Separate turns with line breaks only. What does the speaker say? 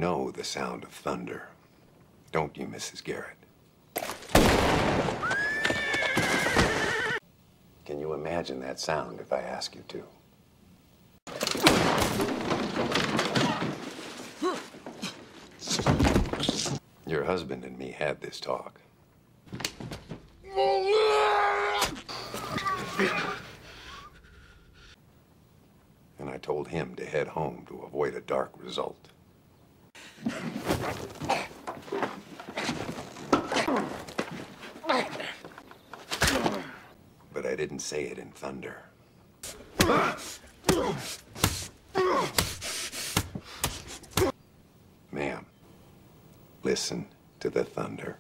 know the sound of thunder, don't you, Mrs. Garrett? Can you imagine that sound if I ask you to? Your husband and me had this talk. And I told him to head home to avoid a dark result. But I didn't say it in thunder. Ma'am, listen to the thunder.